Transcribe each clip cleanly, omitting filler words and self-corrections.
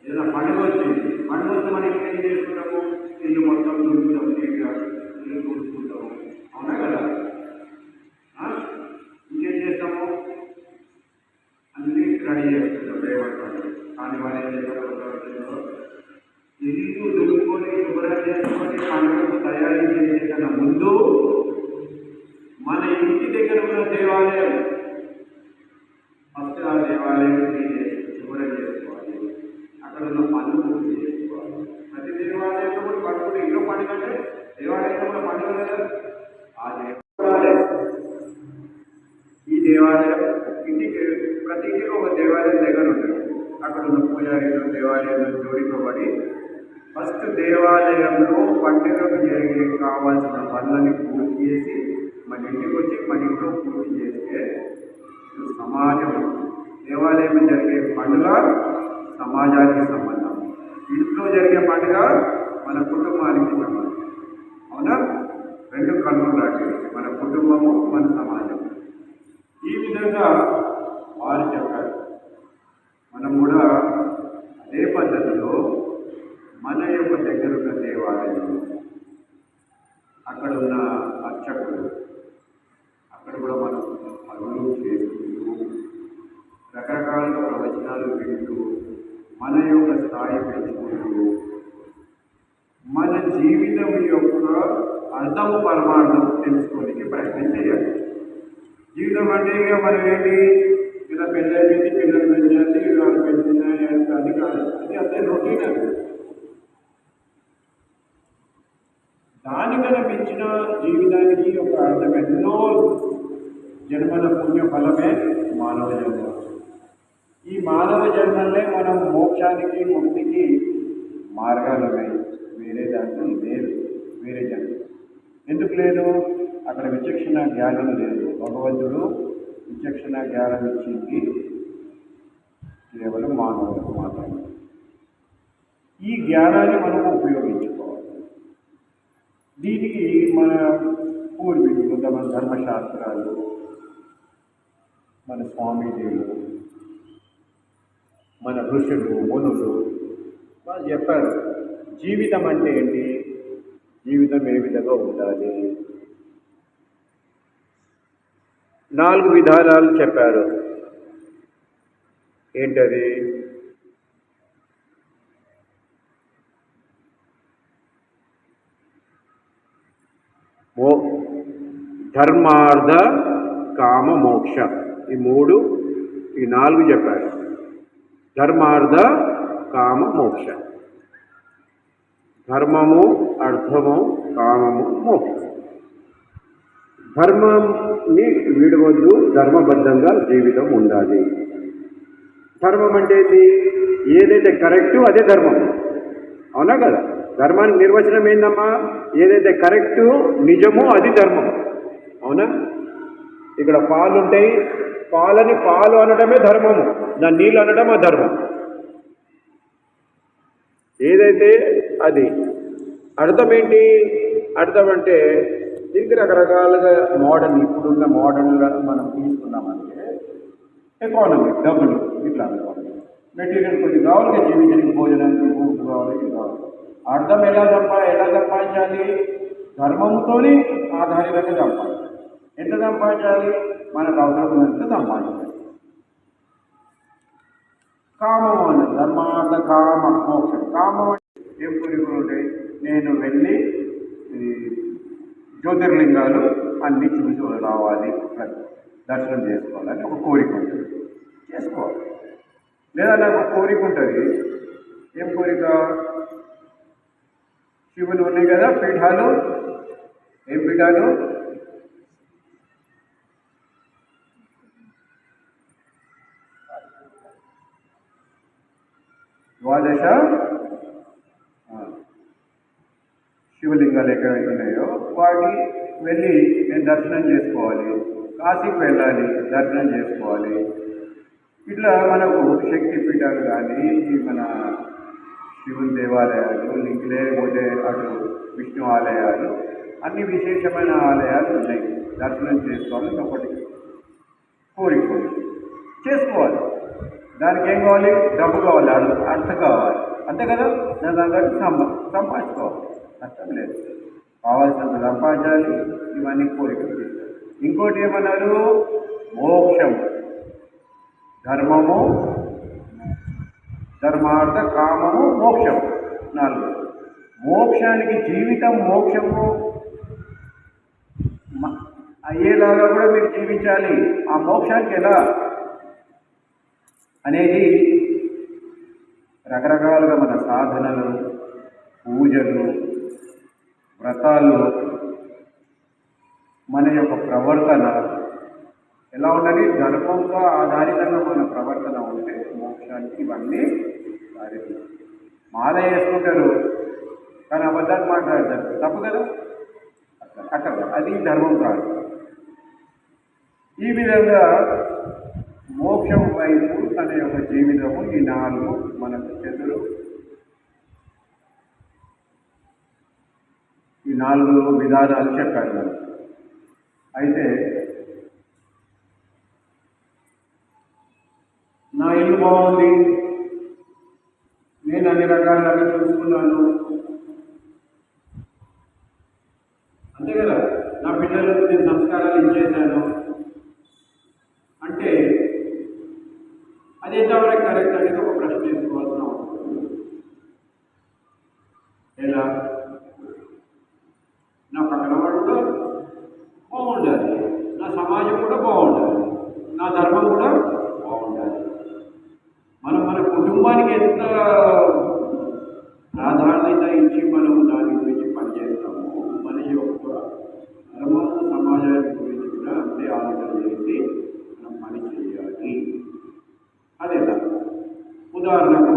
ఏదైనా పండుగ వచ్చింది, పండుగ వస్తే మనం ఏం చేసుకుంటాము? ఇల్లు మొత్తం చూసుకుంటాము, నీట్గా ఇల్లు చూసుకుంటాము, అవునా కదా? ఇంకేం చేస్తాము? అన్నీ రెడీ చేసుకుంటాం రేపటి. కానీ వాళ్ళు ఏం చేస్తారు? ఇల్లు దులుపుకొని శుభ్రం చేసుకొని పండుగకు తయారీ చేసే కన్నా ముందు మన ఇంటి దగ్గర ఉన్న దేవాలయం ఫస్ట్ ఆ దేవాలయం శుభ్రం చేసుకోవాలి. అక్కడ ఉన్న పనులు పూర్తి చేసుకోవాలి. ప్రతి దేవాలయంలో కూడా పండుగ, ఇంట్లో పండుగ అంటే దేవాలయంలో కూడా పండుగ కదా. ఆ దేవాలయం, ఈ దేవాలయం ఇంటికి, ప్రతి ఇంటికి ఒక దేవాలయం దగ్గర ఉంటుంది. అక్కడ ఉన్న పూజారిలో దేవాలయంలో జోడింపబడి ఫస్ట్ దేవాలయంలో పండుగకు జరిగే కావాల్సిన పనులని పూర్తి చేసి మన ఇంటికి వచ్చి మన ఇంట్లో పూర్తి చేస్తే సమాజం, దేవాలయం జరిగే పండుగ సమాజానికి సంబంధం, ఇంట్లో జరిగే పండుగ మన కుటుంబానికి సంబంధం. అవునా? రెండు కన్నులు లాంటివి, మన కుటుంబము, మన సమాజం. ఈ విధంగా వారు చెప్పారు. మనం కూడా అదే పద్ధతిలో మన యొక్క దగ్గరున్న దేవాలయం, అక్కడ ఉన్న అర్చకులు, అక్కడ కూడా మనం పనులు చేసుకుంటూ రకరకాల ప్రవచనాలు వింటూ మన యొక్క స్థాయి పెంచుకుంటూ మన జీవితం యొక్క అర్థం పరమార్థం తెలుసుకోవడానికి ప్రయత్నం చేయాలి. జీవితం అంటే ఇక మనం ఏంటి, ఇలా పెళ్ళి పిల్లలు పెంచాలి, వాళ్ళు పెంచినాయి అది కాదు, అది అంతే రొటీన్. అది దానికన్నా పెంచిన జీవితానికి ఒక అర్థం, ఎన్నో జన్మల పుణ్య ఫలమే మానవ జన్మ. ఈ మానవ జన్మలే మనం మోక్షానికి, ముక్తికి మార్గాలమే. వేరే దాంట్లో లేదు, వేరే జన్మ ఎందుకు లేదు? అక్కడ విచక్షణ జ్ఞానం లేదు. భగవంతుడు విచక్షణ జ్ఞానం ఇచ్చింది కేవలం మానవులకు మాత్రమే. ఈ జ్ఞానాన్ని మనం ఉపయోగించుకోవాలి. దీనికి మన పూర్వీకులు, మన ధర్మశాస్త్రాలు, మన స్వామీజీలు, మన ఋషులు, మునులు వాళ్ళు చెప్పారు జీవితం అంటే ఏంటి, జీవితం ఏ విధంగా ఉండాలి. 4 విధానాలు చెప్పారు. ఏంటది? ధర్మార్థ కామ మోక్ష, ఈ 4 చెప్పారు. ధర్మార్థ కామ మోక్ష, ధర్మము, అర్థము, కామము, మోక్షం. ధర్మాన్ని వీడవద్దు, ధర్మబద్ధంగా జీవితం ఉండాలి. ధర్మం అంటే ఏదైతే కరెక్టు అదే ధర్మం, అవునా కదా? ధర్మానికి నిర్వచనం ఏందమ్మా? ఏదైతే కరెక్టు, నిజమో అది ధర్మం, అవునా? ఇక్కడ పాలు ఉంటాయి, పాలని పాలు అనడమే ధర్మము, దాన్ని నీళ్ళు అనడం అధర్మం. ఏదైతే అది. అర్థం ఏంటి? అర్థం అంటే దీనికి రకరకాలుగా మోడర్న్, ఇప్పుడున్న మోడర్న్గా మనం తీసుకున్నామంటే ఎకానమీ, డబ్బులు, ఇట్లా అనుకోవాలి. మెటీరియల్ కొద్ది కావాలి, జీవితానికి భోజనానికి కావాలి, కావాలి. అర్థం ఎలా సంపాదించాలి? ధర్మంతో ఆధారితంగా సంపాదించాలి. ఎంత సంపాదించాలి? మనకు అవసరమైనంత సంపాదించాలి. కామం అన్నది ధర్మార్థ కామ మోక్షం. కామం అంటే ఏం కోరికలు ఉంటాయి? నేను వెళ్ళి జ్యోతిర్లింగాలు అన్నీ చూసి రావాలి, దర్శనం చేసుకోవాలని ఒక కోరిక ఉంటుంది, చేసుకోవాలి. లేదా నాకు ఒక కోరిక ఉంటుంది. ఏం కోరిక? శివులు ఉన్నాయి కదా పీఠాలు. ఏం పీఠాలు? ద్వాదశ శివలింగాలు ఎక్కడైతే ఉన్నాయో వాటిని వెళ్ళి నేను దర్శనం చేసుకోవాలి. కాశీకి వెళ్ళాలి, దర్శనం చేసుకోవాలి. ఇట్లా మనకు శక్తి పీఠాలు కానీ, మన శివుని దేవాలయాలు, లేకపోతే అటు విష్ణు ఆలయాలు, అన్ని విశేషమైన ఆలయాలు ఉన్నాయి. దర్శనం చేసుకోవాలని ఒకటి కోరిక చేసుకోవాలి. దానికి ఏం కావాలి? డబ్బు కావాలి, అర్థం కావాలి. అంతే కదా. దాని తగ్గట్టు సంపాదించుకోవాలి, కష్టం లేదు. కావాల్సినంత సంపాదించాలి, ఇవన్నీ కోరికలు తీర్చాలి. ఇంకోటి ఏమన్నారు, మోక్షం, ధర్మము, ధర్మార్థ కామము, మోక్షం, 4. మోక్షానికి జీవితం మోక్షము అయ్యేలాగా కూడా మీరు జీవించాలి. ఆ మోక్షానికి ఎలా అనేది రకరకాలుగా మన సాధనలు, పూజలు, వ్రతాలు, మన యొక్క ప్రవర్తన ఎలా ఉండాలి, ధర్మంగా ఆధారితంగా మన ప్రవర్తన ఉంటే మోక్షానికి ఇవన్నీ దారితీస్తాయి. మాల వేసుకుంటారు కానీ అబద్ధాలు మాట్లాడతారు, తప్పు కదా. అట్లా అది ధర్మం కాదు. ఈ విధంగా మోక్షం వైపు తన యొక్క జీవితము ఈ 4 మనకు చెదురు, ఈ 4 విధానాలు చెప్పారు మనకు. అయితే నా ఇల్లు బాగుంది, నేను అన్ని రకాలుగా చూసుకున్నాను, అంతే కదా. నా పిల్లలకు నేను సంస్కారాలు ఇచ్చేసాను అంటే అది ఎంతవరకు కరెక్ట్ అనేది ఒక ప్రశ్న వేసుకోవాల్సిన అవసరం. ఎలా, నా పక్కన వాడు కూడా బాగుండాలి, నా సమాజం కూడా బాగుండాలి, నా ధర్మం కూడా బాగుండాలి. మనం మన కుటుంబానికి ఎంత ప్రాధాన్యత ఇచ్చి మనం దాని గురించి పనిచేస్తామో మన యొక్క ధర్మం సమాజానికి గురించి కూడా అంతే ఆలోచన చేసి మనం పని చేయాలి. అదేలా ఉదాహరణకు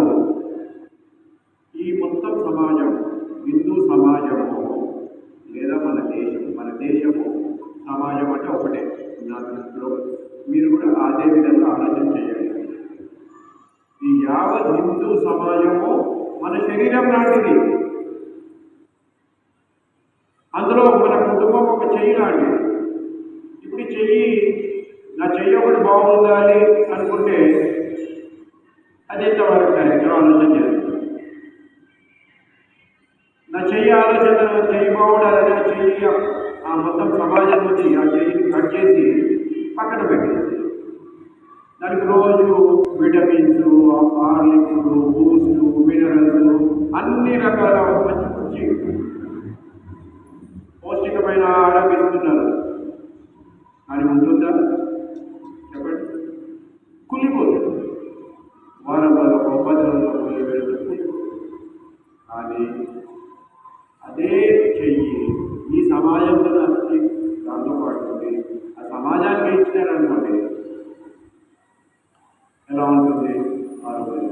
ఈ మొత్తం సమాజం, హిందూ సమాజము లేదా మన దేశము సమాజం అంటే ఒకటే నా దృష్టిలో. మీరు కూడా అదే విధంగా ఆలోచన చేయండి. ఈ యావత్ హిందూ సమాజము మన శరీరం లాంటిది. అందులో మన కుటుంబం ఒక చెయ్యి లాంటిది. ఇప్పుడు నా చెయ్యి ఒకటి బాగుండాలి అనుకుంటే అది ఎంతవరకు కరెక్ట్ ఆలోచన చేస్తుంది. నా చెయ్యి బాగుండాలని ఆ చెయ్యి ఆ మొత్తం సమాజం నుంచి ఆ చెయ్యిని కట్ చేసి పక్కన పెట్టేసి దానికి రోజు విటమిన్స్, హార్లిక్స్, బూస్ట్, మినరల్స్, అన్ని రకాల మంచి పౌష్టికమైన ఆహారం ఇస్తున్నారు. అని ఉంటుందా చెప్పండి? కుళ్ళిపోతుంది. వారం రోజుల 10 రోజుల కూలి పెడుతుంది. కానీ అదే చెయ్యి ఈ సమాజంతో దాంతో పడుతుంది. ఆ సమాజానికి ఇచ్చినారనుకోండి, ఎలా ఉంటుంది ఆరోగ్యం.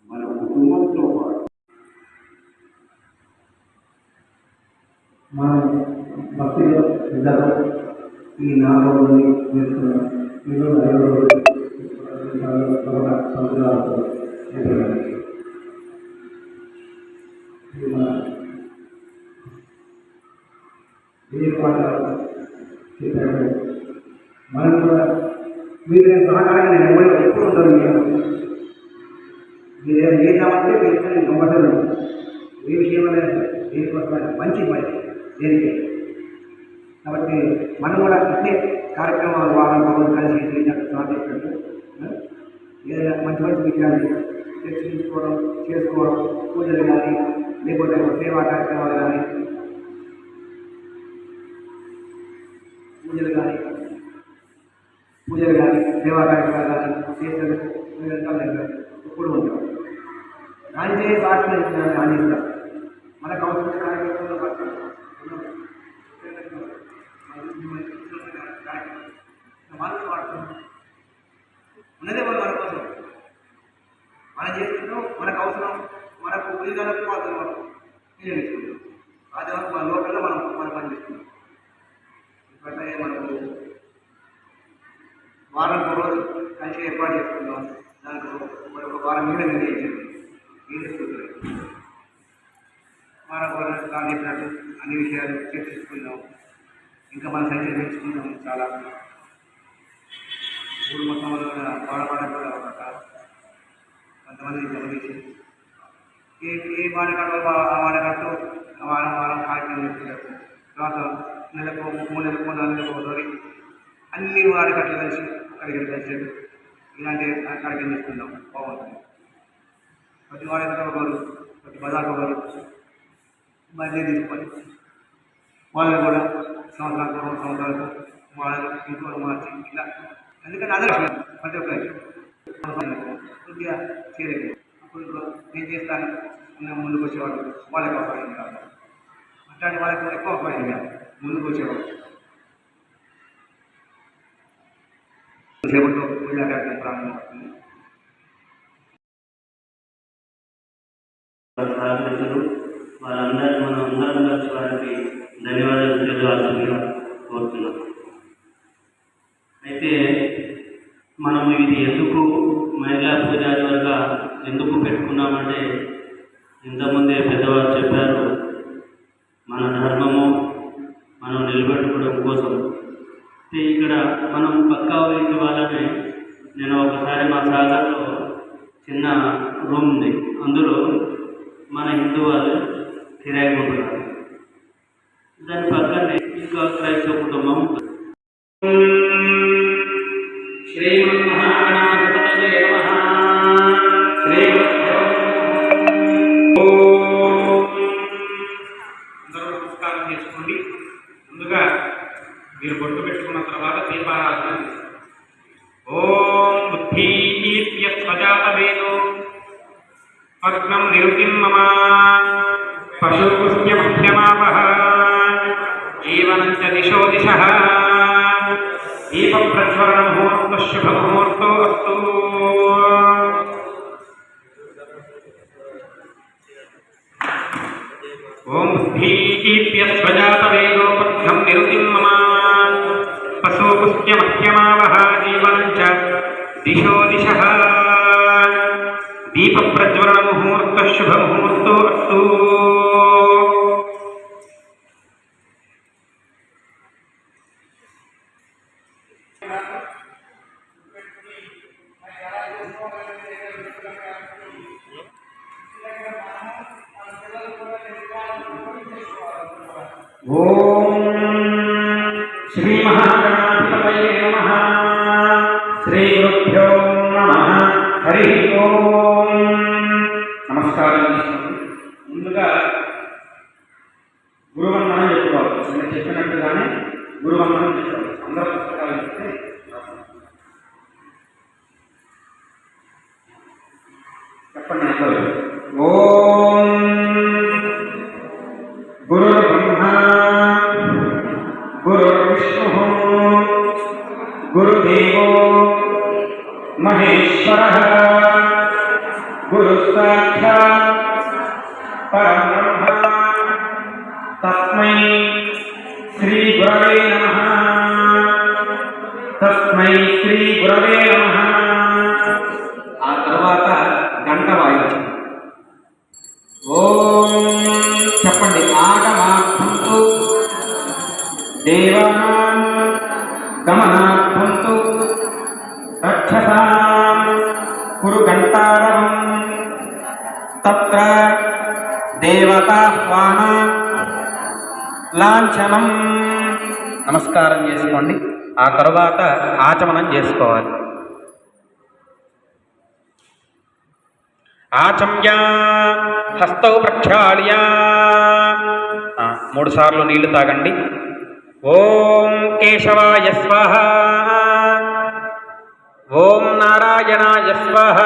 మన కుటుంబంతో పాటు మన భక్తిలో ఇద్దరు ఈ 4 రోజులు చేస్తున్నాం. ఈరోజు 5 రోజులు సంవత్సరాలు ఏ పాట చెప్పారు. మనం కూడా మీరు సహకారంగా నేను ఎవరు ఎప్పుడు ఉంటారు. మీరు ఏం చేద్దామంటే మీరు గొప్పలు ఏ విషయం అనేది దేనికోసమైనా మంచి దేనికి. కాబట్టి మనం కూడా అట్లే కార్యక్రమాలు వారం రోజులు కలిసి సాధించినట్టు ఏదైనా మంచి విషయాలు చర్చించుకోవడం, చేసుకోవడం, పూజలు కానీ లేకపోతే సేవా కార్యక్రమాలు కానీ సేవా కార్యక్రమాలు కానీ చేస్తారు. ఎప్పుడు ఉంటాం దానికే సాక్షి అందిస్తాం. మనకు అవసరం కార్యక్రమంలో ఉన్నదే మన కోసం మనం చేస్తున్నాం. మనకు అవసరం, మనకు ఉదయాలకు మాత్రం మనం వినియోగించుకుంటాం. అది మన లోకల్లో మనం పనిచేస్తున్నాం. ఇప్పటికే మనకు వారం రోజు కలిసి ఏర్పాటు చేసుకుందాం. దానికి ఒక వారం మీద నిర్ణయించుకుంటాం. వారం చెప్పినట్టు అన్ని విషయాలు చర్చించుకుందాం. ఇంకా మన సంఖ్య పెంచుకుందాం. చాలా ఊరు మొత్తం వాడపాట కూడా ఒక కొంతమంది గమనించి ఏ వాడకట్టు ఆ వాడకట్టు వారం వారం కార్యక్రమం చేస్తున్నారు. తర్వాత నెలకు 3 నెలలకు 4 నెలలకు ఒకసారి అన్ని వాడకట్లు కలిసి అక్కడికి కలిసి ఇలాంటి కార్యక్రమం చేస్తున్నాం. బాగుంటుంది. ప్రతి వాడకట్టు ఒకరు, ప్రతి బజార్కి ఒకరు బయట తీసుకోవాలి. వాళ్ళని కూడా సంవత్సరాలకు 2 సంవత్సరాలకు వాళ్ళని ఇంట్లో మార్చి ఇలా ఎందుకంటే అదే ప్రతి ఒక్కరికి కొద్దిగా చేయలేదు. అప్పుడు నేను చేస్తాను ముందుకు వచ్చేవాళ్ళు వాళ్ళకి అవకాశం కాదు. అట్లాంటి వాళ్ళకి ఎక్కువ అవకాశం కాదు ముందుకు వచ్చేవాళ్ళు. సేపట్లో పూజా కార్యక్రమం ప్రారంభమవుతుంది. వాళ్ళందరూ మనం అందరం కలిసి వారికి ధన్యవాదాలు తెలియజేయాల్సిందిగా కోరుతున్నాం. అయితే మనము ఇది ఎందుకు మహిళా పూజారిగా ఎందుకు పెట్టుకున్నామంటే ఇంతకుముందే పెద్దవారు చెప్పారు, మన ధర్మము మనం నిలబెట్టుకోవడం కోసం. అయితే ఇక్కడ మనం పక్కా ఇంటి వాళ్ళని నేను ఒకసారి మా సాగర్లో చిన్న రూమ్ ఉంది, అందులో మన హిందూ వాళ్ళు కిరాయి ఉంటున్నారు. దాని పక్కనే ఇంకా క్రైస్తవ కుటుంబం ఉంటుంది. శ్రీమన్మహాగణాధిపతయే నమః. అందరూ నమస్కారం చేసుకోండి. ముందుగా మీరు బొట్టు పెట్టుకున్న తర్వాత దీపారాధన. ఓం బుద్ధీప్య స్వజాత వేదో పద్మం నిరుతిం మమ పశుపుష్య మధ్యమాపః జీవనం చ దిశో దిశః దీప ప్రజ్వలన ముహూర్త శుభ ముహూర్తో అస్తు. ఓం బుద్ధీప్య స్వజాత వేదో పద్మం నిరుతిం మమ పశుపుష్య మధ్యమాపః జీవనం చ దిశో దిశః దీప ప్రజ్వలన ముహూర్త శుభ ముహూర్తో అస్తు. ఓం శ్రీ మహాగణాధిపతయే నమః. శ్రీ గురుభ్యో నమః. హరి ఓం. నమస్కారం. ముందుగా గురువందనం చెప్పుకోవాలి. నేను చెప్పినట్టుగానే గురువందనం చెప్పుకోవాలి. అందరూ పుస్తకాలు చెప్తే చెప్పండి. ఓం గురు బ్రహ్మ గురు విష్ణు గురుదేవో మహేశ్వరః గురు సాక్షాత్ పరబ్రహ్మ తస్మై శ్రీ గురవే నమః. తస్మై శ్రీ గురవే నమః. ఆ తర్వాత గంట వాయించండి. ఓం చెప్పండి. ఆగమార్థంతు దేవానాం గమనార్థంతు రక్షసాం కురు గంటారవం తత్ర దేవతాహ్వాన లాంఛనం. నమస్కారం చేసుకోండి. ఆ తర్వాత ఆచమనం చేసుకోవాలి. ఆచమ్య హస్తౌ ప్రక్షాళ్య 3 సార్లు నీళ్లు తాగండి. ఓం కేశవాయ స్వాహ. ఓం నారాయణాయ స్వాహ.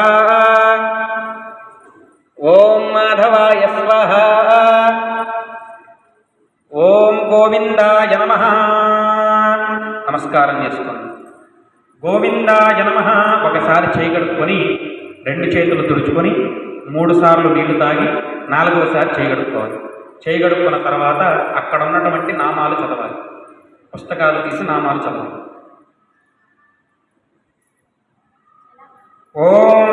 ఓం మాధవాయ స్వాహ. ఓం గోవిందాయ నమః. నమస్కారం చేసుకోండి. గోవిందాయ నమః ఒకసారి చేయగలుగుకొని 2 చేతులు తుడుచుకొని 3 సార్లు నీళ్లు తాగి 4వసారి చేయగలుగుకోవాలి. చేయగలుగుకున్న తర్వాత అక్కడ ఉన్నటువంటి నామాలు చదవాలి. పుస్తకాలు తీసి నామాలు చదవాలి. ఓం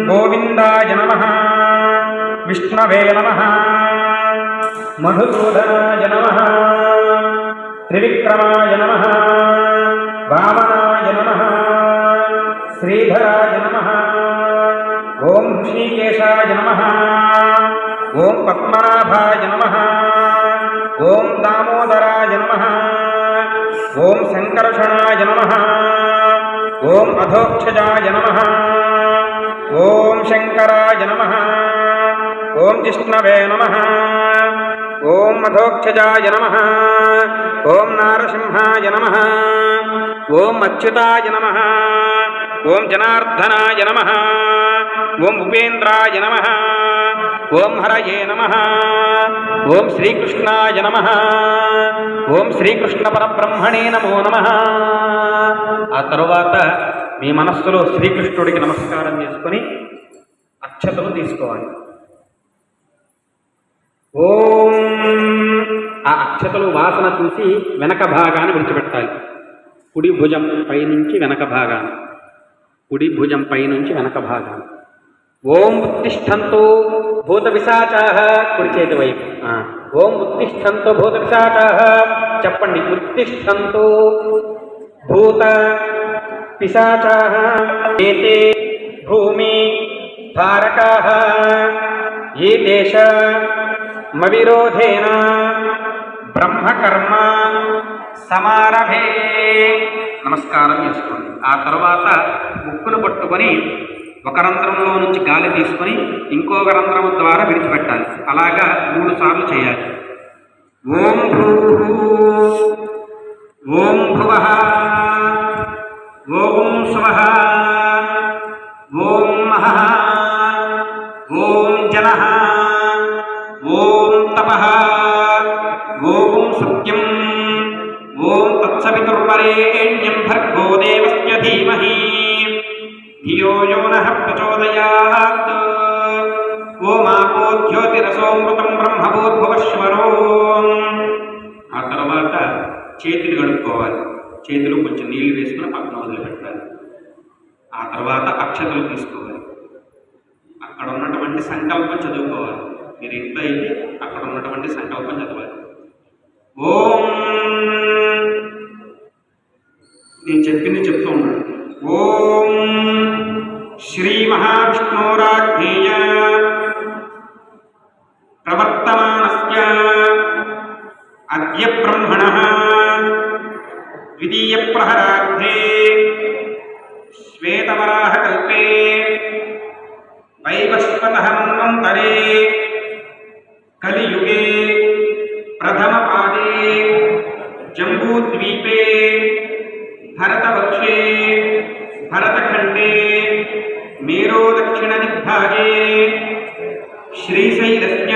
గోవిందాయ నమః. విష్ణవే నమః. మధుసూదనాయ నమః. త్రివిక్రమాయ నమః. వామనాయ నమః. శ్రీధరాయ నమః. ఓం ఋషికేశాయ నమః. ఓం పద్మనాభాయ నమః. ఓం దామోదరాయ నమః. ఓం శంకర్షణాయ నమః. ఓం అధోక్షజాయ నమః. ఓం శంకరాయ నమః. ఓం జిష్ణవే నమః. ఓం అధోక్షజాయ నమః. ఓం నారసింహాయ నమః. ఓం అచ్యుతాయ నమః. ఓం జనార్దనాయ నమః. ఓం ఉపేంద్రాయ నమః. ఓం హరయే నమః. ఓం శ్రీకృష్ణాయ నమః. ఓం శ్రీకృష్ణ పరబ్రహ్మణే నమో నమః. ఆ తరువాత మీ మనస్సులో శ్రీకృష్ణుడికి నమస్కారం చేసుకొని అక్షతలు తీసుకోవాలి. ఓం ఆ అక్షతలు వాసన చూసి వెనక భాగాన్ని విడిచిపెట్టాలి. కుడి భుజం పైనుంచి వెనక భాగాన్ని, కుడి భుజం పైనుంచి వెనక భాగాన్ని. ఓం ఉత్తిష్టంతో భూత పిశాచాః, కుడి చేతి వైపు. ఓం ఉత్తిష్టంతో భూత పిశాచాః చెప్పండి. ఉత్తిష్టంతో భూత పిశాచాః ఏతే భూమి ధారకాః ఏ దేశ మవిరోధేన బ్రహ్మకర్మ సమారభే. నమస్కారం చేసుకోండి. ఆ తర్వాత ముక్కును పట్టుకొని ఒక రంధ్రంలో నుంచి గాలి తీసుకొని ఇంకొక రంధ్రం ద్వారా విడిచిపెట్టాలి. అలాగా 3 సార్లు చేయాలి. ఓం భూః, ఓం భువః, ఓం స్వః, ఓం మహః, ఓం జనః, ఓం తపః, ఓం సత్యం, ఓం తత్సవితుర్వరేణ్యం భర్గో దేవస్య ధీమహి ధియో యో నః ప్రచోదయాత్. ఓమాపో జ్యోతిరసోమృతం బ్రహ్మభూద్భువశ్వరో. ఆ తర్వాత చేతిని కడుక్కోవాలి. చేతిలో కొంచెం నీళ్లు వేసుకుని పక్కన వదిలిపెట్టాలి. ఆ తర్వాత అక్షతలు తీసుకోవాలి. అక్కడ ఉన్నటువంటి సంకల్పం చదువుకోవాలి. మీరు ఇంట్లో అయితే అక్కడ ఉన్నటువంటి సంకల్పం చదవాలి. ఓం, నేను చెప్పింది చెప్తూ ఉన్నాను. ఓం శ్రీ మహావిష్ణోరాజ్ఞేయ ప్రవర్తమానస్య అద్య బ్రహ్మణః ద్వితీయ ప్రహరార్థే శ్వేతవరాహకల్పే వైవస్వతః మన్వంతరే కలియుగే ప్రథమపాదే జంబూద్వీపే భరతవర్షే భరతఖండే మేరో దక్షిణ దిగ్భాగే శ్రీశైలస్య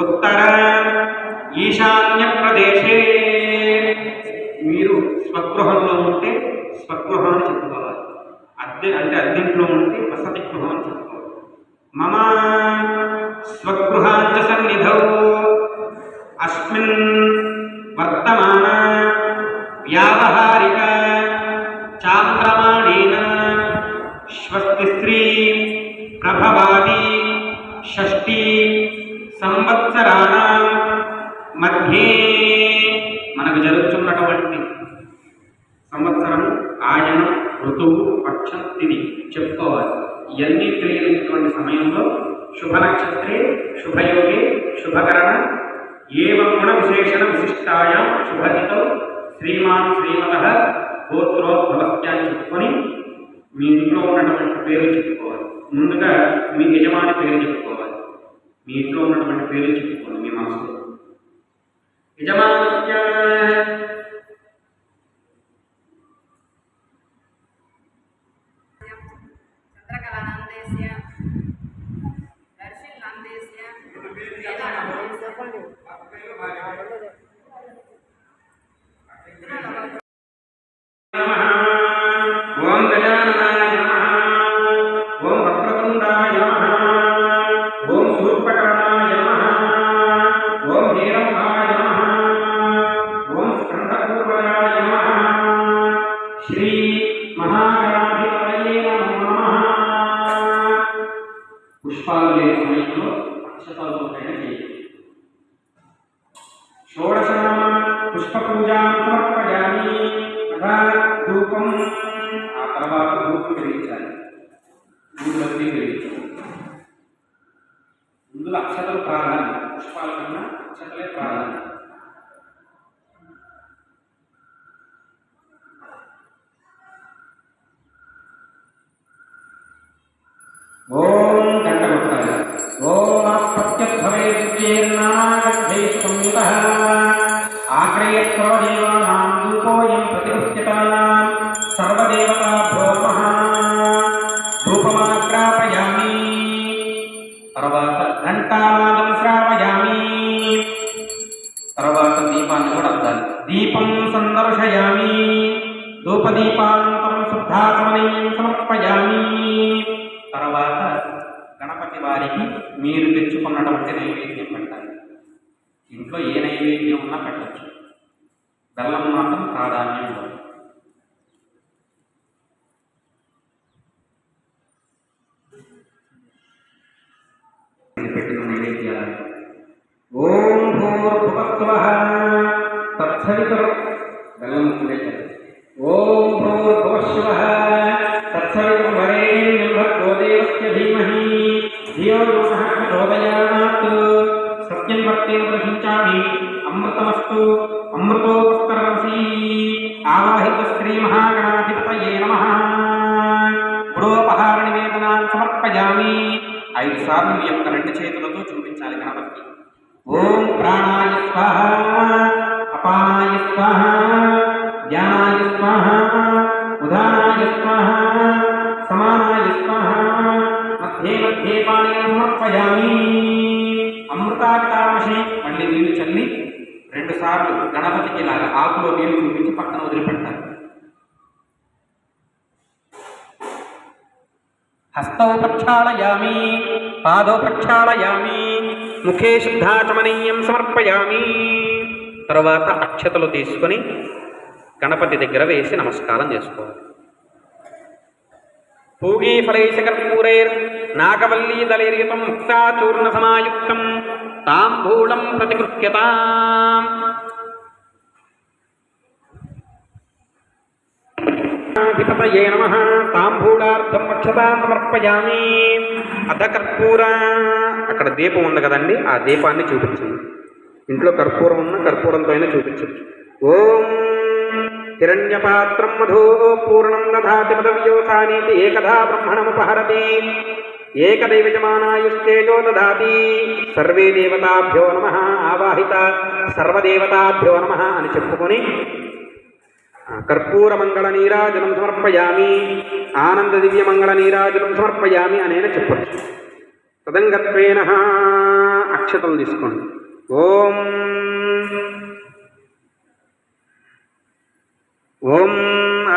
ఉత్తర ఈశాన్య ప్రదేశే. మీరు స్వగృహంలో ఉంటే స్వగృహాన్ని చెప్పుకోవాలి. అద్దె అంటే అద్దెంట్లో ఉంటే వసతి గృహం అని చెప్పుకోవాలి. మమ స్వగృహాంచ సన్నిధౌ అస్మిన్ వర్తమాన వ్యావహారిక చాంద్రమాణేన స్వస్తి శ్రీ ప్రభవాది షష్ఠి సంవత్సరాణం మధ్యే మనకు జరుగుతున్నటువంటి సంవత్సరం ఆయన ఋతువు పక్షం తిథి చెప్పుకోవాలి. ఇవన్నీ తెలియనటువంటి సమయంలో శుభ నక్షత్రే శుభయోగే శుభకరణ ఏవం గుణ విశేషణ విశిష్టాయాం శుభతితో శ్రీమాన్ శ్రీమతః గోత్రోద్భవస్య అని చెప్పుకొని మీ ఇంట్లో ఉన్నటువంటి పేరు చెప్పుకోవాలి. ముందుగా మీ యజమాని పేరు చెప్పుకోవాలి. మీ ఇంట్లో ఉన్నటువంటి పేరు చెప్పుకోండి మీ మనసులో. యజమానస్య ఓం గజాననాయ నమః. ఓం వక్రతుండాయ నమః. ఓం శూర్పకర్ణాయ నమః. ఓం హేరంబాయ నమః. ఓం స్కందపూర్వయాయ నమః. శ్రీ మహాగణాధిపతయే నమః. పుష్పాలు లేని సమయంలో అక్షతాలతో పైన చేయాలి. షోడశనామ పుష్పపూజాం సమర్పయామి. ధూపం, ఆ తర్వాత ధూపం వెలిగించాలి. ఊళ్ళకి ఇందులో అక్షతలు ప్రాధాన్యం, పుష్పాల కన్నా అక్షతలే ప్రాధాన్యం. ఓం గంట కొట్టాలి. ఓం ప్రత్యభవే సంయుత ఆగ్రయత్వదేవానాం రూపోయం ప్రతిపృత్యతాం సర్వదేవతాభ్యో నమః ధూపమాగ్రాపయామి. తర్వాత ఘంటానాదం శ్రావయామి. తర్వాత దీపాన్ని కూడా అద్దాలి. దీపం సందర్శయామి. ధూపదీపానంతరం శుద్ధాచమనీయం సమర్పయామి. తర్వాత గణపతి వారికి మీరు తెచ్చుకున్నటువంటి నైవేద్యం పెట్టాలి. ఇంట్లో ఏ నైవేద్యం ఉన్నా పెట్టచ్చు, బెల్లం మాత్రం ప్రాధాన్యం ఉంది. పెట్టిన నైవేద్యాలు ఓం భూర్భువస్సువః తత్సవితుర్ బెల్లం పెట్టాలి. ఓం భూర్భువస్సువః తత్సవితుర్వరేణ్యం భర్గో దేవస్య ధీమహి ధియో యో నః ప్రచోదయాత్. సత్యం భక్తేన ప్రశంసామి అమృతమస్తు అమృతోపస్కరసి. ఆవాహిత శ్రీ మహాగణాధిపతయే నమః. పురోపహార నివేదనాన్ని సమర్పయామి. 5 సార్లు మీ యొక్క 2 చేతులతో చూపించాలి గణపతికి. ఓం ప్రాణాయ స్వాహ, అపానాయ స్వాహ, జ్ఞానాయ స్వాహ, ఉదానాయ స్వాహ, సమానాయ స్వాహ. మధ్యే మధ్యే పాణిని సమర్పయామి. అమృతాకామశి మళ్ళీ నీళ్లు చల్లి 2 సార్లు గణపతికి ఇలాగా ఆకులో నీళ్లు చూపించి పక్కన వదిలిపెట్టాలి. హస్తౌ ప్రక్షాళయామి, పాదౌ ప్రక్షాళయామి, ముఖే శుద్ధాచమనీయం సమర్పయామి. తర్వాత అక్షతలు తీసుకొని గణపతి దగ్గర వేసి నమస్కారం చేసుకోవాలి. పూగీఫలైశకర్పూరైర్ నాగవల్లీదళైర్యుతం ముక్తాచూర్ణ సమాయుక్తం తాంబూలం ప్రతిగృహ్యతాం. అధిపతయే నమః. తాంబూలార్థం అక్షతాం సమర్పయామి. అధ కర్పూర, అక్కడ దీపం ఉంది కదండి, ఆ దీపాన్ని చూపించండి. ఇంట్లో కర్పూరం ఉన్న కర్పూరంతో అయినా చూపించవచ్చు. ఓం హిరణ్యపాత్రం మధో పూర్ణం దధాతి పదవ్యోసానీతి ఏకధా బ్రహ్మణముపహరతి ఏకదైవజమానాయుస్తేజో దధాతి. సర్వే దేవతాభ్యో నమః. ఆవాహిత సర్వదేవతాభ్యో నమః అని చెప్పుకొని కర్పూర మంగళ నీరాజనం సమర్పయామి, ఆనంద దివ్య మంగళ నీరాజనం సమర్పయామి అనేనా చెప్పచ్చు. తదంగత్వేన అక్షతలు తీసుకోండి. ఓం ఓం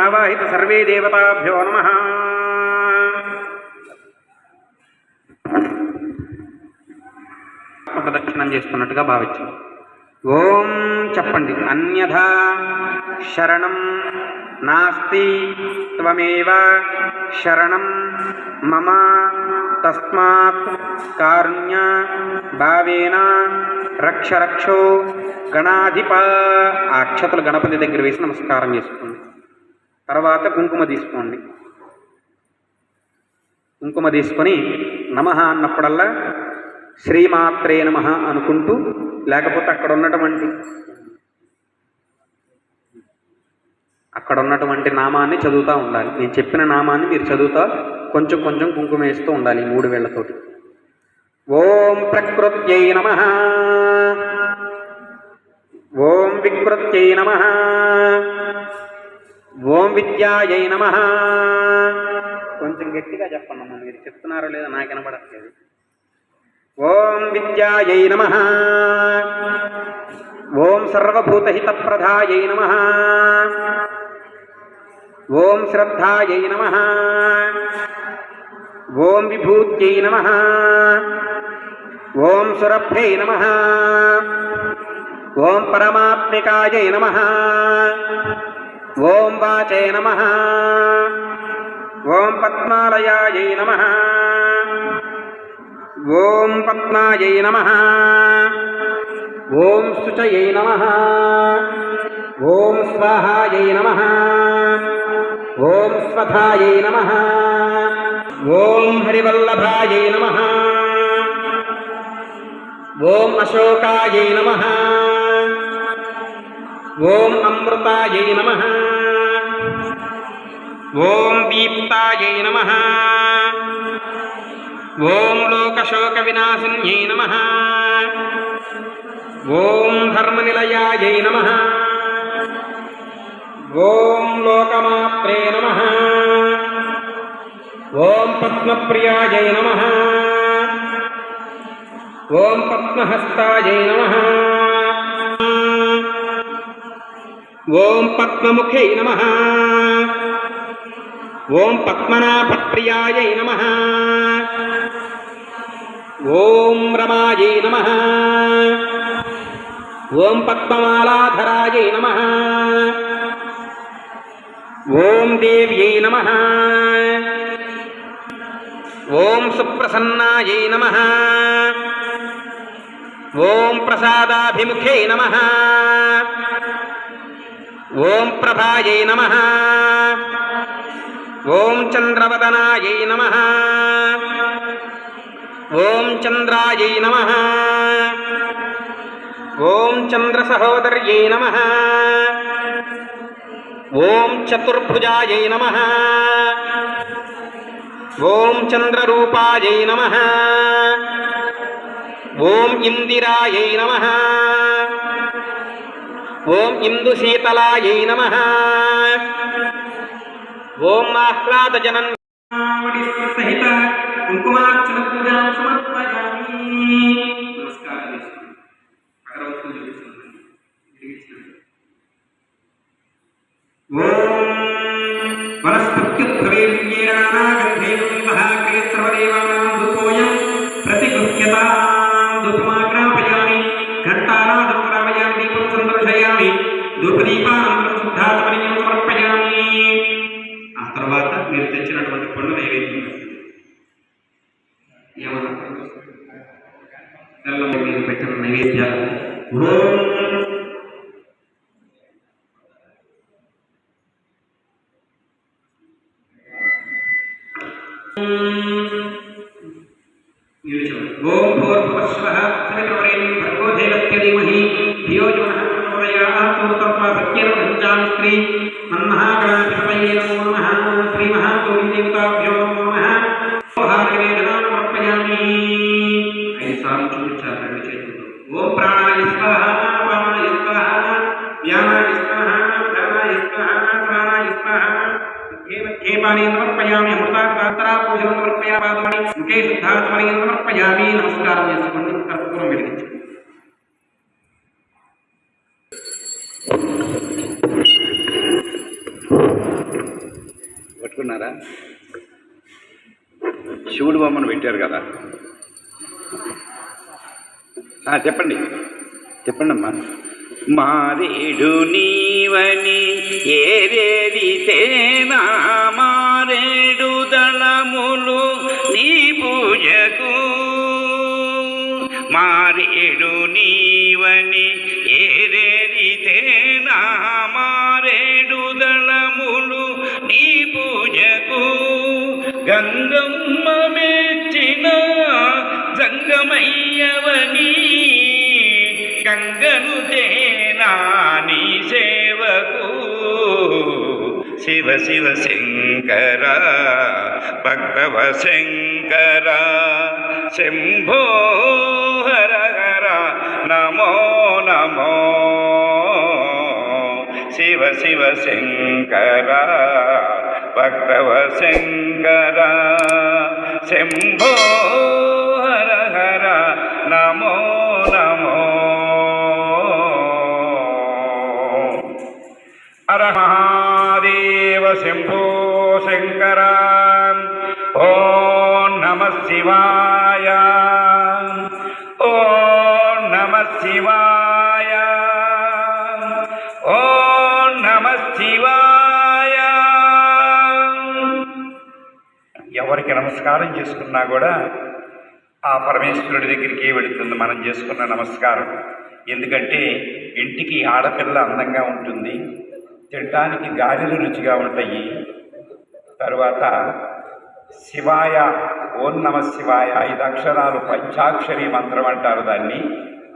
ఆవాహిత సర్వే దేవతాభ్యో నమః. ప్రదక్షిణం చేస్తున్నట్టుగా భావించండి. ఓం చెప్పండి. అన్యథా శరణం నాస్తి త్వమేవ శరణం మమ తస్మాత్ కారుణ్య భావేన రక్ష రక్షో గణాధిప. ఆ అక్షతలు గణపతి దగ్గర వేసి నమస్కారం చేసుకోండి. తర్వాత కుంకుమ తీసుకోండి. కుంకుమ తీసుకొని నమః అన్నప్పుడల్లా శ్రీమాత్రే నమః అనుకుంటూ, లేకపోతే అక్కడ ఉన్నటువంటి నామాన్ని చదువుతూ ఉండాలి. నేను చెప్పిన నామాన్ని మీరు చదువుతా కొంచెం కొంచెం కుంకుమ వేస్తూ ఉండాలి 3 వేళ్లతోటి. ఓం ప్రకృత్యై నమః. ఓం వికృత్యై నమః. ఓం విద్యాయై నమః. కొంచెం గట్టిగా చెప్పండి అమ్మా, మీరు చెప్తున్నారో లేదో నాకు వినపడట్లేదు. ఓం విద్యాయై నమః. ఓం సర్వభూతహితప్రదాయై నమః. ఓం శ్రద్ధాయై నమః. ఓం విభూత్యై నమః. ఓం సురభ్యై నమః. ఓం పరమాత్మికాయై నమః. ఓం వాచే నమః. ఓం పద్మాలయాయై నమః. ఓం పద్మాయై నమః. ఓం శుచయై నమః. ఓం స్వాహాయై నమః. ఓం స్వధాయై నమః. ఓం హరివల్లభాయై నమః. ఓం అశోకాయై నమః. ఓం అమృతాయై నమః. ఓం దీప్తాయై నమః. ఓం లోకశోక వినాశిన్యై నమః. ఓం ధర్మనిలయాయై నమః. ఓం లోకమాత్రే నమః. ఓం పద్మప్రియాయై నమః. ఓం పద్మహస్తాయై నమః. ఓం పద్మముఖై నమః. ఓం పద్మనాభప్రియాయై నమః. ఓం రమాయై నమః. ఓం పద్మమాలాధరాయై నమః. ఓం దేవ్యై నమః. ఓం సుప్రసన్నాయై నమః. ఓం ప్రసాదాభిముఖై నమః. ఓం ప్రభాయై నమః. ఓం చంద్రవదనాయై నమః. ఓం చంద్రాయై నమః. ఓం చంద్రసహోదర్యై నమః. ఓం చతుర్భుజాయై నమః. ఓం చంద్రరూపాయై నమః. ఓం ఇందిరాయై నమః. ఓం ఇందుశీతలాయై నమః. ఓం ఆహ్లాదజనన్యావళి సహిత కుంకుమార్చన పూజాం సమర్పయామి. నమస్కారం చేసుకోండి. అగరవత్తులు చూపిస్తున్నాను. ఓం వనస్పత్యుద్భవేర్యేణానాగంధేయం మహాగ్రే సర్వదేవానాం ధూపోయం ప్రతిగృహ్యతాం ధూపమాగ్రాపయామి. ఘంటానాదం రామయామి. దీపం సందర్శయామి. ధూపదీపానంతరం శుద్ధాచమనీయం సమర్పయామి. ఆ తర్వాత మీరు తెచ్చినటువంటి పండు నైవేద్యం ఏమన్నా తెల్ల మీరు పెట్టిన నైవేద్యాలు. ఓం ఓం భూర్భువస్వః సవితుర్వరేణ్యం భర్గో దేవస్య ధీమహి ధియో యో నః ప్రచోదయాత్. తత్వా సత్యేన పంచామిత్రి మన్మహాగణాధిపతయే నమో నమః. శ్రీ మహాగౌరీదేవతాభ్యో నమో నమః. నివేదనాన్ని సమర్పయామి. 5 సార్లు చూపించాలి రెండు చేతులతో. ఓం ప్రాణాయ స్వాహ, అపానాయ స్వాహ, వ్యానాయ స్వాహ, ధానాయ స్వాహ, స్వానాయ స్వాహ. మధ్యే పానీయం సమర్పయామి. అమృతాక్షరా పూజనం సమర్పయామి. ముఖే శుద్ధాత్మనీయం సమర్పయామి. నమస్కారం చేసుకోండి. కర్పూరం వెలిగించండి. పట్టుకున్నారా? శివుడు బొమ్మను పెట్టారు కదా. చెప్పండి చెప్పండి అమ్మా. మారేడు నీవని ఏరేదితేనా మారేడు దళములు నీ పూజకు. మారేడు నీవని ఏరేదితేనా మారేడు దళములు నీ పూజకు. గంగమ్మ మెచ్చిన జంగమయ్యవని గంగను తేనా నీ సేవకు. శివ శివ శంకర భక్తవ శంకర శంభో హర హర నమో నమో. శివ శివ శంకర భక్తవ శంకర శంభో హర హర నమో నమో. హర మహాదేవ శంభో శంకర. ఓం నమః శివాయ. ఓం నమః శివాయ. ఓం నమః శివాయ. ఎవరికి నమస్కారం చేసుకున్నా కూడా ఆ పరమేశ్వరుడి దగ్గరికి వెళుతుంది మనం చేసుకున్న నమస్కారం. ఎందుకంటే ఇంటికి ఆడపిల్ల అందంగా ఉంటుంది, తినటానికి గారెలు రుచిగా ఉంటాయి, తరువాత శివాయ, ఓం నమ శివాయ 5 అక్షరాలు పంచాక్షరి మంత్రం అంటారు దాన్ని.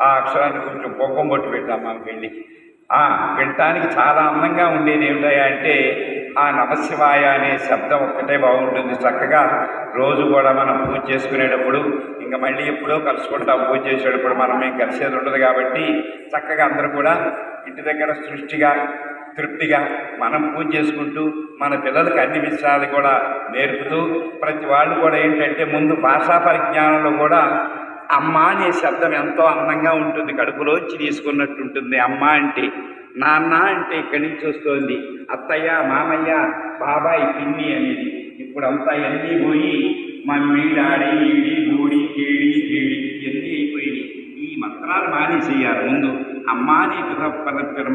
ఆ అక్షరాన్ని కొంచెం కుంకుమ బొట్టు పెట్టాం మనం వెళ్ళి. వినటానికి చాలా అందంగా ఉండేది ఏమిటయా అంటే ఆ నమశివాయ అనే శబ్దం ఒక్కటే బాగుంటుంది. చక్కగా రోజు కూడా మనం పూజ చేసుకునేటప్పుడు ఇంకా మళ్ళీ ఎప్పుడో కలుసుకుంటాం. పూజ చేసేటప్పుడు మేము కలిసేది ఉండదు కాబట్టి చక్కగా అందరూ కూడా ఇంటి దగ్గర సృష్టిగా తృప్తిగా మనం పూజ చేసుకుంటూ మన పిల్లలకి అన్ని విషయాలు కూడా నేర్పుతూ ప్రతి వాళ్ళు కూడా ఏంటంటే ముందు భాషా పరిజ్ఞానంలో కూడా అమ్మ అనే శబ్దం ఎంతో అందంగా ఉంటుంది. కడుపులోంచి తీసుకున్నట్టు ఉంటుంది. అమ్మ అంటే నాన్న అంటే ఇక్కడి నుంచి వస్తుంది. అత్తయ్య, మామయ్య, బాబాయ్, పిన్ని అనేది. ఇప్పుడు అంతా ఎన్ని పోయి మమ్మీ, డాడీ, ఈడి, గూడి, కేడి, కేడి ఇవన్నీ అయిపోయినాయి. ఈ మంత్రాలు మానేసేయాలి. ముందు అమ్మ అనే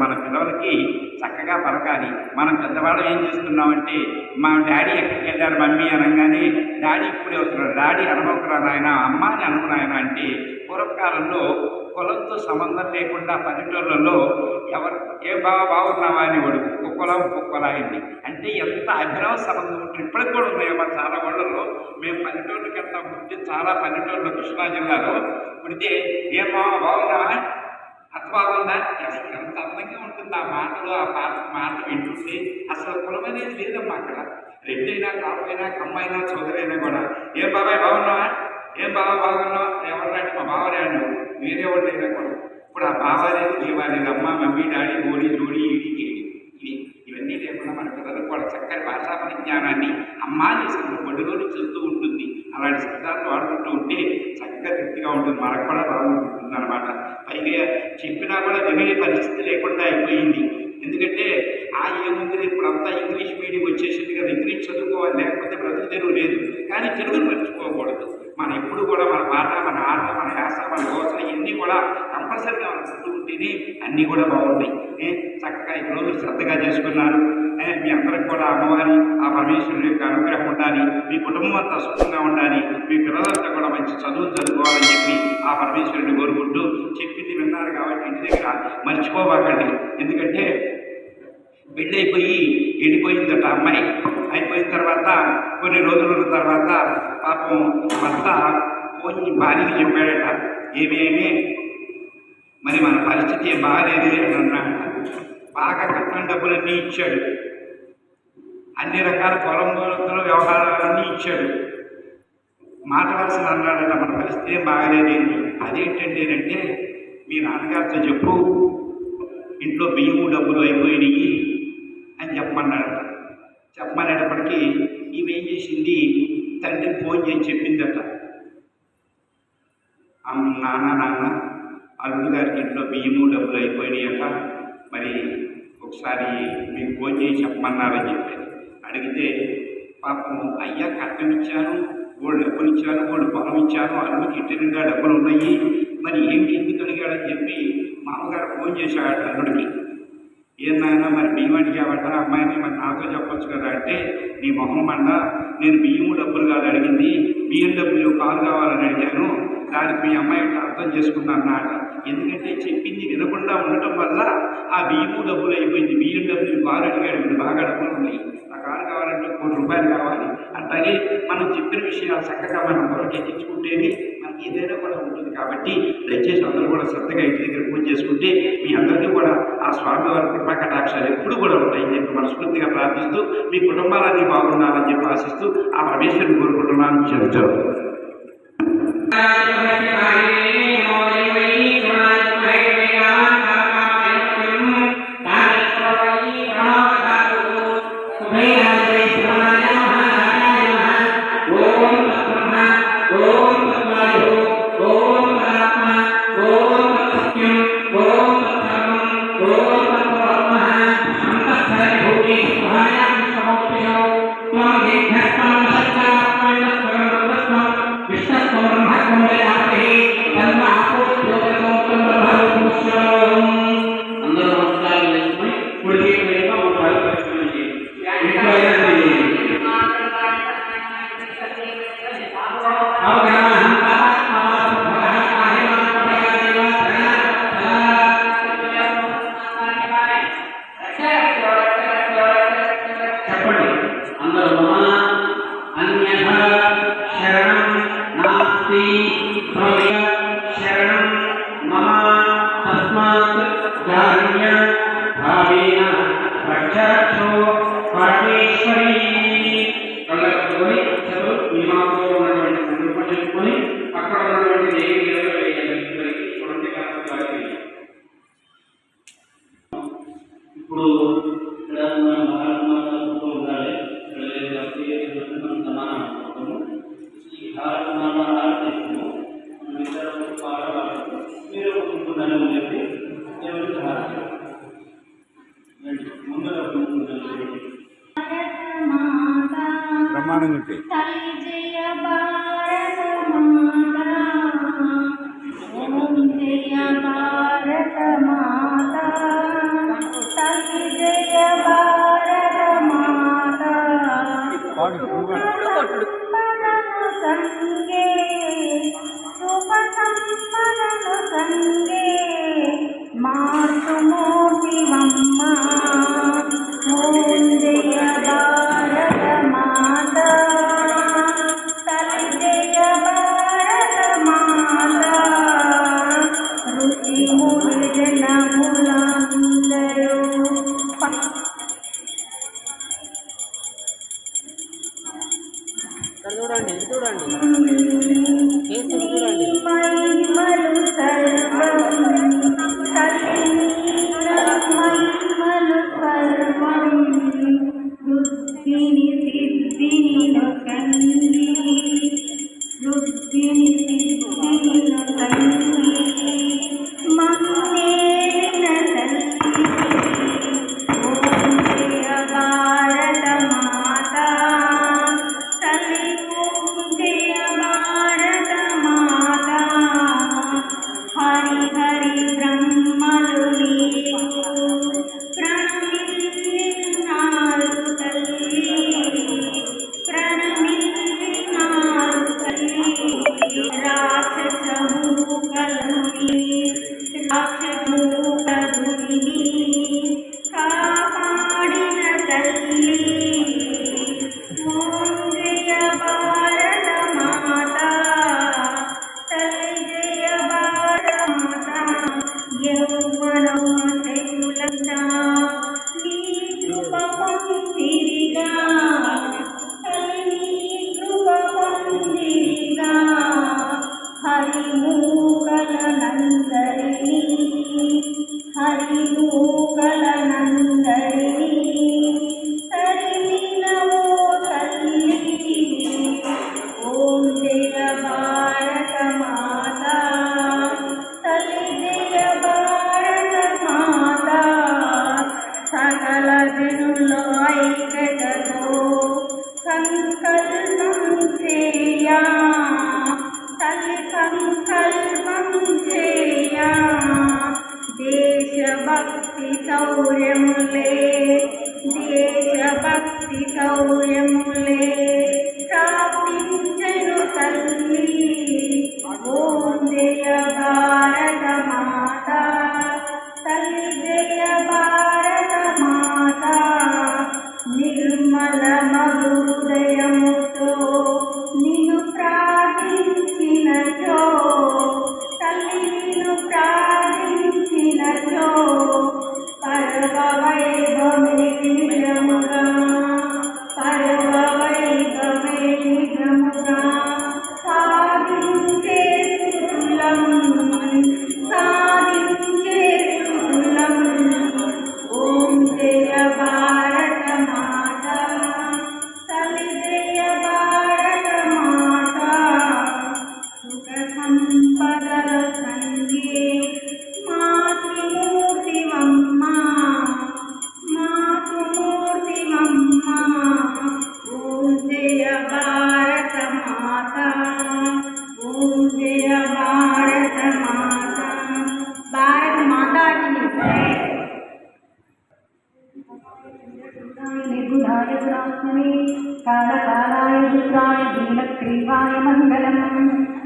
మన పిల్లలకి చక్కగా పలకాలి. మనం పెద్దవాళ్ళు ఏం చేస్తున్నామంటే మా డాడీ ఎక్కడికి వెళ్ళారు మమ్మీ అనగానే డాడీ ఇప్పుడే వస్తున్నాడు, డాడీ అనవకురా నాయన, అమ్మ అని అనవు నాయన అంటే పూర్వకాలంలో కులంతో సంబంధం లేకుండా పల్లెటూళ్ళలో ఎవరు ఏ బాగున్నావా అని వాడు కుక్కలం కుక్కలాగింది అంటే ఎంత అభినవ సంబంధం ఉంటుంది. ఇప్పటికి కూడా ఉన్నాయి మా చాలా వాళ్ళలో. మేము పల్లెటూళ్ళకి వెళ్తాం. పుట్టి చాలా పల్లెటూళ్ళలో కృష్ణా జిల్లాలో పుడితే ఏమో బాగున్నావా, అత్త బాగుందా, అసలు ఎంత అందంగా ఉంటుంది ఆ మాటలు. ఆ మాట వింటుంటే అసలు కులం అనేది లేదమ్మా అక్కడ. రెడ్డైనా, కాపైనా, కమ్మైనా, చౌదరైనా కూడా ఏం బాబాయ్ బాగున్నావా, ఏం బాబా బాగున్నావా, ఎవరంటే మా బావరే అన్నావు, వేరే వాళ్ళు అయినా కూడా. ఇప్పుడు ఆ బాబా అనేది లేవాలేదు. అమ్మ, మమ్మీ, డాడీ, గోడి, జోడి, ఈడికి ఇవన్నీ లేకుండా మన పిల్లలకు కూడా చక్కని భాషా పరిజ్ఞానాన్ని అమ్మ అనే శబ్దం బడిలోనే చూస్తూ ఉంటుంది. అలాంటి శబ్దాలు వాడుకుంటూ ఉంటే చక్కగా తృప్తిగా ఉంటుంది. మనకు కూడా బాగుంటుంది అన్నమాట. పైగా చెప్పినా కూడా వినే పరిస్థితి లేకుండా అయిపోయింది. ఎందుకంటే ఏముంది ఇప్పుడు అంతా ఇంగ్లీష్ మీడియం వచ్చేసింది కదా, ఇంగ్లీష్ చదువుకోవాలి, లేకపోతే బ్రతుకు తెరువు లేదు. కానీ తెలుగును మర్చిపోకూడదు. మనం ఎప్పుడు కూడా మన మాట, మన ఆట, మన యాస, మన దోశ ఇవన్నీ కూడా కంపల్సరీగా మనం చదువుకుంటేనే అన్నీ కూడా బాగుంటాయి. చక్కగా ఈ రోజు శ్రద్ధగా చేసుకున్నారు. మీ అందరికి కూడా అమ్మవారి ఆ పరమేశ్వరుని యొక్క అనుగ్రహం ఉండాలి. మీ కుటుంబం అంతా సుఖంగా ఉండాలి. మీ పిల్లలంతా కూడా మంచి చదువులు చదువుకోవాలని చెప్పి ఆ పరమేశ్వరుని కోరుకుంటూ చెప్పింది విన్నారు కాబట్టి ఇంటి దగ్గర మర్చిపోబాకండి. ఎందుకంటే పెళ్ళైపోయి వెళ్ళిపోయిందట అమ్మాయి. అయిపోయిన తర్వాత కొన్ని రోజుల తర్వాత పాపం భర్త పోయి భార్యకి చెప్పాడట, ఏమేమి మరి మన పరిస్థితి ఏం బాగాలేదు అని అన్నాడు. బాగా కట్టిన డబ్బులన్నీ ఇచ్చాడు. అన్ని రకాల పొలంలో వ్యవహారాలన్నీ ఇచ్చాడు. మాట వరుసలు అన్నాడట, మన పరిస్థితి ఏం బాగాలేదేంటి. అదేంటంటే మీ నాన్నగారితో చెప్పు, ఇంట్లో బియ్యము డబ్బులు అయిపోయినాయి అని చెప్పమన్నాడట. చెప్పమనేటప్పటికీ ఈమెం చేసింది, తండ్రికి ఫోన్ చేసి చెప్పిందట, నాన్న అల్లుడు గారికి ఇంట్లో బియ్యము డబ్బులు అయిపోయినాయట, మరి ఒకసారి మీకు ఫోన్ చేసి చెప్పమన్నారని చెప్పారు. అడిగితే పాపం అయ్యా కట్నం ఇచ్చాను, వాళ్ళు డబ్బులు ఇచ్చాను, వాళ్ళు పొలం ఇచ్చాను, అల్లుడికి ఇంటినిండా డబ్బులు ఉన్నాయి, మరి ఏంటి ఎందుకు అడిగాడని చెప్పి మామగారు ఫోన్ చేశాడు అల్లుడికి. ఏమైనా మరి బియ్యం అడిగావట అమ్మాయిని, మరి నాతో చెప్పొచ్చు కదా అంటే, నీ మొహం మండ, నేను బియ్యము డబ్బులు కాదు అడిగింది, BMW కారు కావాలని అడిగాను, దానికి మీ అమ్మాయి అర్థం చేసుకున్నాను అన్నమాట. ఎందుకంటే చెప్పింది వినకుండా ఉండటం వల్ల ఆ బియ్యము డబ్బులు అయిపోయింది. BMW కారు అడిగాడు, వీళ్ళు బాగా డబ్బులు ఉన్నాయి, ఆ కారు కావాలంటే ₹1,00,000 కావాలి. అట్లాగే మనం చెప్పిన విషయాలు చక్కగా మనం పొరకి ఎక్కించుకుంటేనే మనకి ఏదైనా కూడా ఉంటుంది. కాబట్టి దయచేసి అందరూ కూడా శ్రద్ధగా ఇంటి దగ్గర పూజ చేసుకుంటే మీ అందరికీ కూడా ఆ స్వామివారి కృపా కటాక్షాలు ఎప్పుడు కూడా ఉంటాయని చెప్పి మనస్ఫూర్తిగా ప్రార్థిస్తూ మీ కుటుంబాలన్నీ బాగుండాలని చెప్పి ఆశిస్తూ ఆ పరమేశ్వరుని కోరుకుంటున్నాను. చెబుతారు అందరూ అన్యథా ఆలోచిస్తున్నాము. మనం ఇద్దరు పాట పాడుతూ మీరు ముందున్నాను చెప్పి దేవుడికి సహాయం ముందుగా బ్రహ్మాండం చెప్పి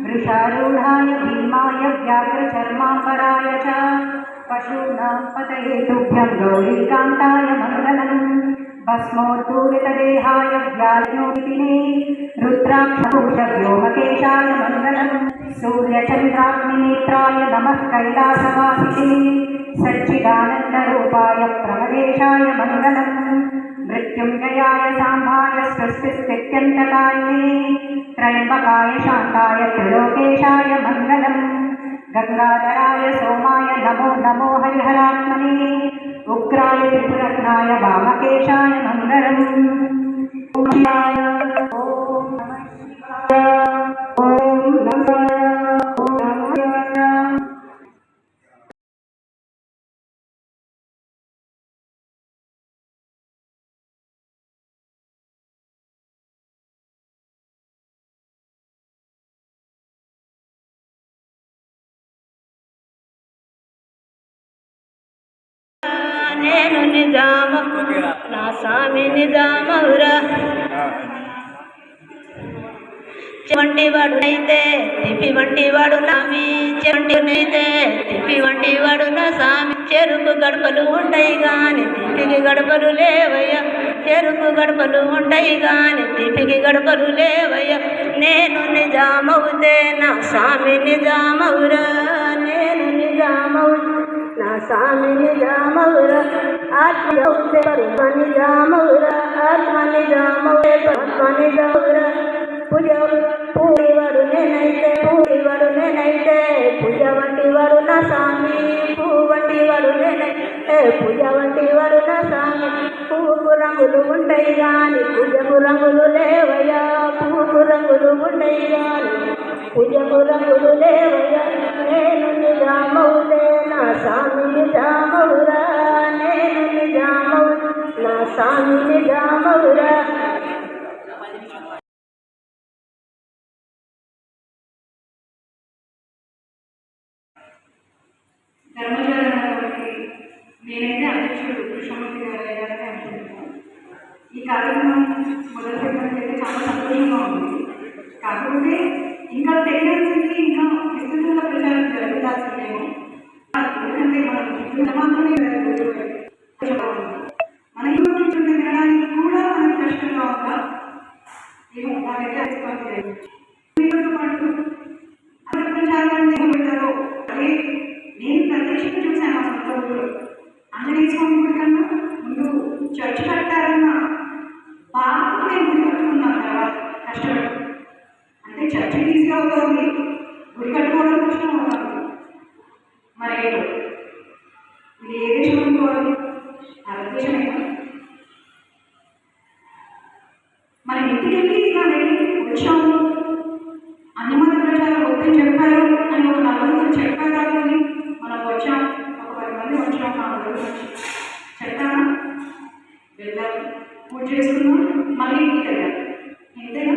वृषारूढाय भीमाय व्याघ्रचर्माम्बराय च पशूनां पतये तुभ्यं गौरीकान्ताय मङ्गलम् भस्मोद्धूलितदेहाय व्यालिनोदिने रुद्राक्षभूषव्योमकेशाय मङ्गलम् सूर्यचन्द्राग्निनेत्राय नमः कैलासवासिने सच्चिदानन्दरूपाय प्रमदेशाय मङ्गलम् मृत्युञ्जयाय साम्बाय सृष्टिस्थित्यन्तकारिणे त्रयम्बकाय शान्ताय त्रिलोकेशाय मङ्गलम् गंगाधराय सोमाय नमो नमो हरिहरात्मने उग्राय त्रिपुरत्नाय वामकेशाय मङ्गलम् ॐ నేను నిజామ నా స్వామి నిజామవురా వంటి వాడు అయితే తిప్పి వంటి వాడు నామి చెంటినైతే తిప్పి వంటి వాడు నా స్వామి చెరుకు గడపలు ఉంటాయి గాని తిప్పికి గడపలు లేవయ్యా చెరుకు గడపలు ఉంటాయి గాని తిప్పికి గడపలు లేవయ్యా నేను నిజామవుతే నా స్వామి నిజామవురా నేను నిజామవు నా స్వామి నిజామవురా ఆత్మ నిజామవురా ఆత్మ నిజామవురా ఆత్మ నిజామవురా పూడివాడు నేనైతే పూజ వంటి వాడు నా స్వామి పువ్వు వంటి వాడు నేనైతే పూజ వంటి వాడు నా స్వామి పువ్వుకు రంగులు ఉంటాయి గాని పూజకు రంగులు లేవయ్యా పువ్వుకు రంగులు ఉంటాయి గాని పూజకు రంగులు లేవయ్యా నేను నిజామవులే నా స్వామి నిజామవురా నేను నిజామవు నా స్వామి నిజామవురా ధర్మజాలకి నేనైతే అధ్యక్షుడు కృష్ణమూర్తి గారు అనుకుంటున్నాను. ఈ కార్యక్రమం మొదలు పెట్టడానికి చాలా సంతోషంగా ఉంది. కాకపోతే ఇంకా తెలియాల్సింది ఇంకా విస్తృతంగా ప్రచారం జరగాల్సిందేమో. ఎందుకంటే మనం మాత్రమే మన యూట్యూబ్ వినడానికి కూడా మనకు కష్టంగా ఉందా ఏమో నాకైతే అనిపిస్తుంది. పాటు అందరి ప్రచారాన్ని పెట్టారో అదే నేను ప్రత్యక్షంగా చూశాను. ఆ సొంత ఊళ్ళో ఆంజనేయ స్వామి గుడి కన్నా ముందు చర్చ్ కట్టారన్న బాగా నేను గుడి కట్టుకున్నాను కదా కష్టపడి. అంటే చర్చ్ ఈజీగా అవుతుంది, గుడి కట్టుకోవడం కష్టం అవుతుంది. మరి ఇది ఏ దేశం అనుకోవాలి? భారతదేశమేనా? మన ఇంటికి వెళ్ళి ఇలా వెళ్ళి వచ్చాము అన్ని మంది ప్రచారం వద్దని చెప్పారు అని ఒక 4 చెప్పారు అని మనం వచ్చాం. ఒక 10 మంది వచ్చాం, 4 రోజులు వచ్చి చెప్తామా? వెళ్ళాము, పూజ చేసుకున్నాం, మళ్ళీ ఇంటికి వెళ్ళాలి. ఎంతైనా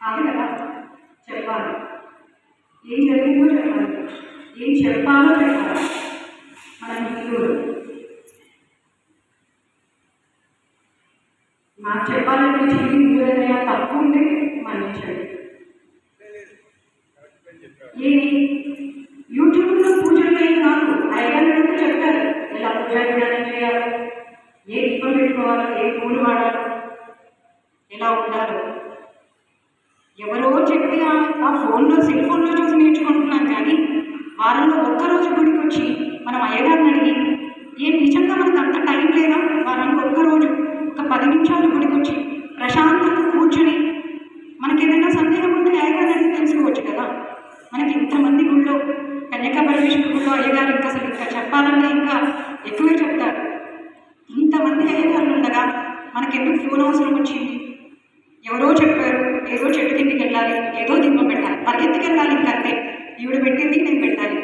కాదు కదా. చెప్పాలి, ఏం జరిగిందో చెప్పాలి, ఏం చెప్పాలో చెప్పాలి. మన హిందువులు నాకు చెప్పాలంటే హిందువులైనా తప్పు ఉంటే మన్నించండి. ఏమి యూట్యూబ్లో పూజలు ఏం కాదు, అయ్యగారు చెప్తారు ఎలా పూజా విధానం చేయాలి, ఏ దీపం పెట్టుకోవాలి, ఏ పూలు వాడాలి, ఎలా ఉండాలి. ఎవరో చెప్పి ఆ ఫోన్లో సెల్ ఫోన్లో చూసి నేర్చుకుంటున్నాం. కానీ వారంలో ఒక్కరోజు గుడికి వచ్చి మనం అయ్యగారిని అడిగి ఏం నిజంగా మనకు అంత టైం లేదా? వారానికి ఒక్కరోజు ఒక 10 నిమిషాలు గుడికి వచ్చి ప్రశాంతంగా కూర్చొని మనకి ఏదైనా సందేహం ఉంటే అయ్యగారిని అడిగి తెలుసుకోవచ్చు కదా. మనకి ఇంతమంది గుళ్ళో కన్యకా పరమేశ్వర గుళ్ళో అయ్యగారు ఇంకా అసలు ఇంకా చెప్పాలంటే ఇంకా ఎక్కువే చెప్తారు. ఇంతమంది అయ్యగారులు ఉండగా మనకెందుకు ఫోన్ అవసరం వచ్చింది? ఎవరో చెప్పారు ఏదో చెట్టు కిందికి వెళ్ళాలి, ఏదో దీపం పెట్టాలి, పరిగెత్తికి వెళ్ళాలి, ఇంకంతే. ఈవిడ పెట్టింది నేను పెట్టాలి.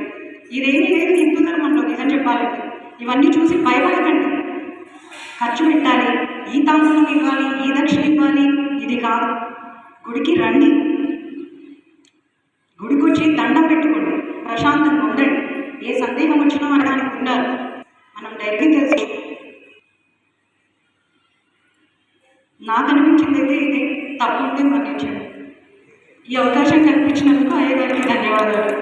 ఇదేమీ లేదు హిందూ ధర్మంలో. నిజం చెప్పాలంటే ఇవన్నీ చూసి భయపడకండి. ఖర్చు పెట్టాలి, ఈ తాంబూలం ఇవ్వాలి, ఈ దక్షిణ ఇవ్వాలి, ఇది కాదు. గుడికి రండి, గుడికి వచ్చి దండం పెట్టుకోండి, ప్రశాంతంగా ఉండండి. ఏ సందేహం వచ్చినా అనడానికి ఉన్నారు, మనం డైరెక్ట్గా తెలుసు. నాకు అనిపించింది అయితే ఇది తప్పు ఉంటే మన్నించండి. ఈ అవకాశం కల్పించినందుకు అయ్యగారికి ధన్యవాదాలు.